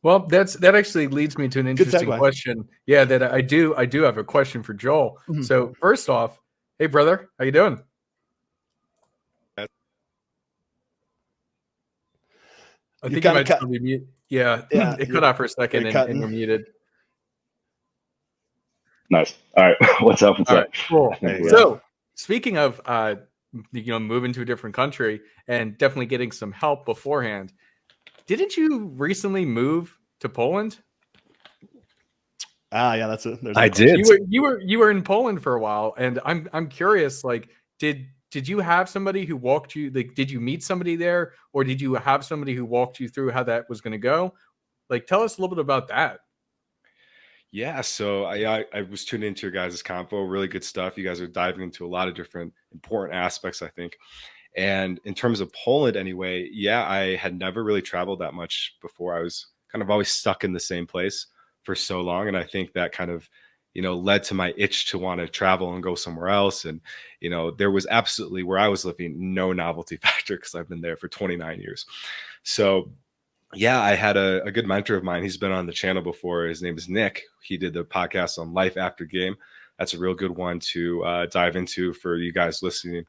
Well, that actually leads me to an Good interesting segue. question. Yeah, that I do have a question for Joel. Mhm. So first off, hey brother, how you doing? I You're think you kind of might cut. still be mute. Yeah, Yeah, it cut out for a second you're and cutting. you're muted. Nice. All right. What's up? What's All up? right, cool. There you So speaking of moving to a different country and definitely getting some help beforehand, didn't you recently move to Poland? Yeah, that's it. I did. You were in Poland for a while, and I'm curious. Like, did you have somebody who walked you? Like, did you meet somebody there, or did you have somebody who walked you through how that was going to go? Like, tell us a little bit about that. Yeah, so I was tuning into your guys' convo. Really good stuff. You guys are diving into a lot of different important aspects, I think. And in terms of Poland, anyway, yeah, I had never really traveled that much before. I was kind of always stuck in the same place for so long, and I think that kind of led to my itch to want to travel and go somewhere else. And there was absolutely, where I was living, no novelty factor because I've been there for 29 years. So yeah, I had a good mentor of mine. He's been on the channel before. His name is Nick. He did the podcast on life after game. That's a real good one to dive into for you guys listening.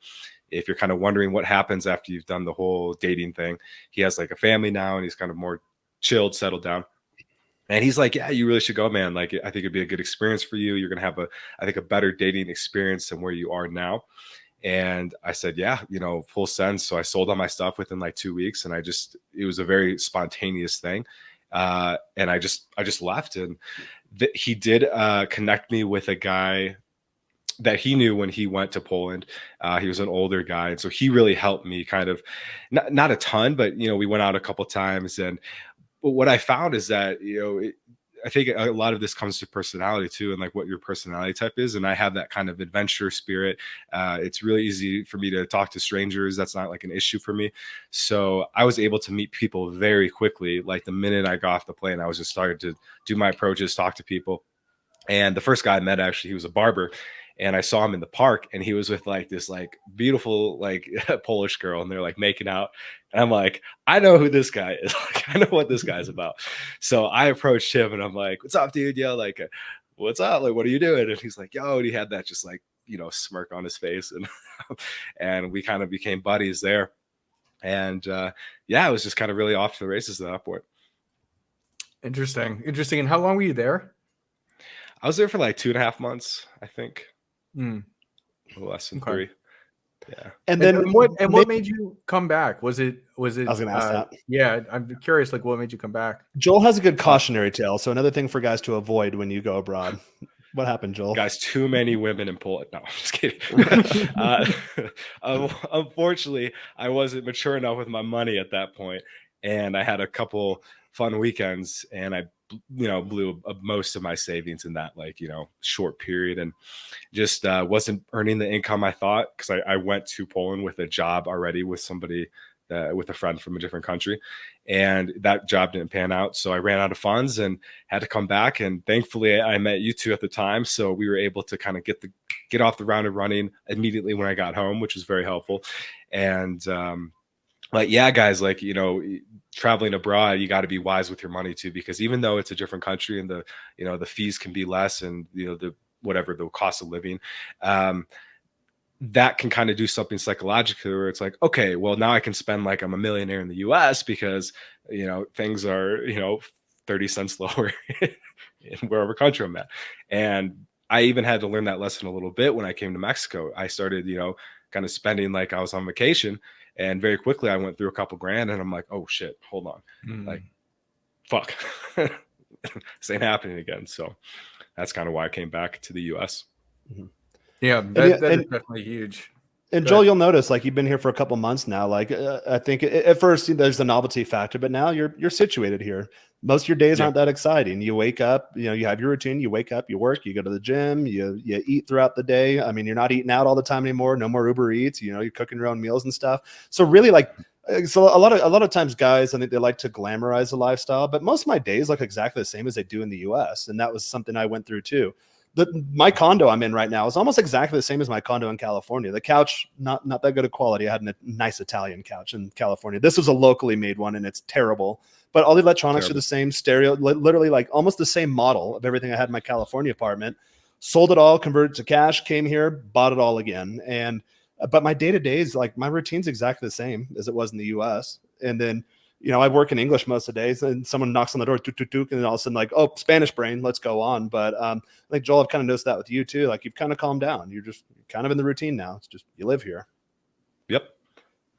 If you're kind of wondering what happens after you've done the whole dating thing, he has like a family now and he's kind of more chilled, settled down. And he's like, yeah, you really should go, man. Like, I think it'd be a good experience for you. You're going to have I think a better dating experience than where you are now. And I said, yeah, full sense. So I sold all my stuff within like 2 weeks, and it was a very spontaneous thing. And I just left, and he did connect me with a guy that he knew when he went to Poland. He was an older guy, and so he really helped me kind of, not a ton, but we went out a couple times. And what I found is that I think a lot of this comes to personality too, and like what your personality type is. And I have that kind of adventure spirit. It's really easy for me to talk to strangers. That's not like an issue for me. So I was able to meet people very quickly. Like the minute I got off the plane, I was just started to do my approaches, talk to people. And the first guy I met, actually, he was a barber. And I saw him in the park, and he was with like this like beautiful like Polish girl, and they're like making out. And I'm like, I know who this guy is. Like, I know what this guy's about. So I approached him, and I'm like, "What's up, dude? Yo, like, what's up? Like, what are you doing?" And he's like, "Yo," and he had that just like smirk on his face, and and we kind of became buddies there. And yeah, it was just kind of really off to the races at that point. Interesting. And how long were you there? I was there for like 2.5 months, I think. A little less than 3. Yeah. And then what made you come back? Was it I was gonna ask that. Yeah, I'm curious, like what made you come back? Joel has a good cautionary tale. So another thing for guys to avoid when you go abroad. What happened, Joel? Guys, too many women in Poland. No, I'm just kidding. Unfortunately, I wasn't mature enough with my money at that point, and I had a couple fun weekends, and I blew most of my savings in that short period, and just wasn't earning the income I thought, because I went to Poland with a job already with somebody, with a friend from a different country, and that job didn't pan out. So I ran out of funds and had to come back. And thankfully I met you two at the time. So we were able to kind of get off the ground and running immediately when I got home, which was very helpful. And like, yeah, guys, like, traveling abroad, you got to be wise with your money too, because even though it's a different country and the fees can be less, and the cost of living, that can kind of do something psychologically where it's like, okay, well, now I can spend like I'm a millionaire in the US because things are 30 cents lower in wherever country I'm at. And I even had to learn that lesson a little bit when I came to Mexico. I started kind of spending like I was on vacation. And very quickly, I went through a couple grand, and I'm like, "Oh shit, hold on, like, fuck, this ain't happening again." So that's kind of why I came back to the U.S. Mm-hmm. Yeah, that is definitely huge. And Joel, you'll notice, like, you've been here for a couple months now. Like, I think at first there's the novelty factor, but now you're situated here. Most of your days aren't that exciting. You wake up, you have your routine. You wake up, you work, you go to the gym, you eat throughout the day. I mean, you're not eating out all the time anymore. No more Uber Eats. You're cooking your own meals and stuff. So really, like, so a lot of times, guys, I think they like to glamorize the lifestyle, but most of my days look exactly the same as they do in the U.S. And that was something I went through too. my condo I'm in right now is almost exactly the same as my condo in California. The couch, not that good of quality. I had a nice Italian couch in California. This was a locally made one, and it's terrible. But all the electronics are the same, stereo, literally like almost the same model of everything I had in my California apartment. Sold it all, converted to cash, came here, bought it all again. And but my day-to-day is like my routine's exactly the same as it was in the US. And then, you know, I work in English most of the days, and someone knocks on the door, tuk, tuk, tuk, and then all of a sudden like, oh, Spanish brain, let's go on. But I think, Joel, I've kind of noticed that with you too. Like you've kind of calmed down. You're just kind of in the routine now. It's just you live here. Yep.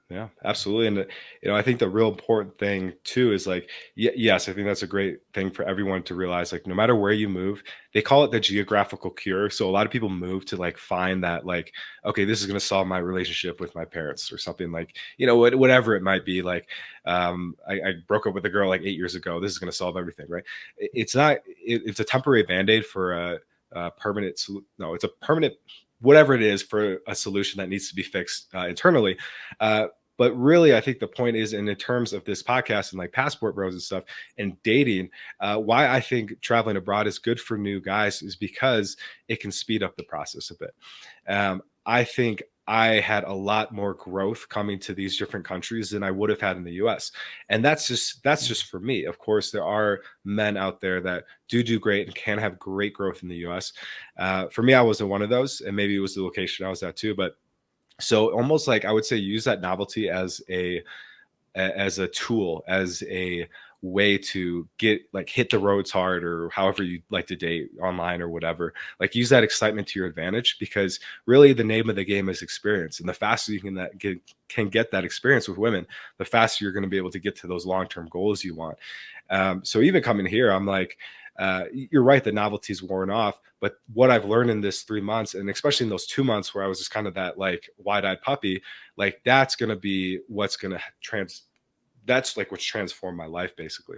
Yeah, absolutely. And, you know, I think the real important thing too is like, yes, I think that's a great thing for everyone to realize, like, no matter where you move, they call it the geographical cure. So a lot of people move to like find that, like, okay, this is going to solve my relationship with my parents or something, like, you know, whatever it might be. Like, I broke up with a girl like 8 years ago. This is going to solve everything, right? It's not, it's a temporary Band-Aid for a permanent, no, it's a permanent, whatever it is, for a solution that needs to be fixed internally. But really, I think the point is, in terms of this podcast and like Passport Bros and stuff and dating, why I think traveling abroad is good for new guys is because it can speed up the process a bit. I think I had a lot more growth coming to these different countries than I would have had in the US. And that's just for me. Of course, there are men out there that do great and can have great growth in the US. For me, I wasn't one of those, and maybe it was the location I was at too. But so almost like I would say use that novelty as a tool, as a way to get like hit the roads hard, or however you like to date online or whatever. Like use that excitement to your advantage, because really the name of the game is experience. And the faster you can get that experience with women, the faster you're going to be able to get to those long-term goals you want. So even coming here, I'm like, you're right, the novelty's worn off, but what I've learned in this 3 months, and especially in those 2 months where I was just kind of that like wide-eyed puppy, like that's going to be what's going to that's like what's transformed my life basically.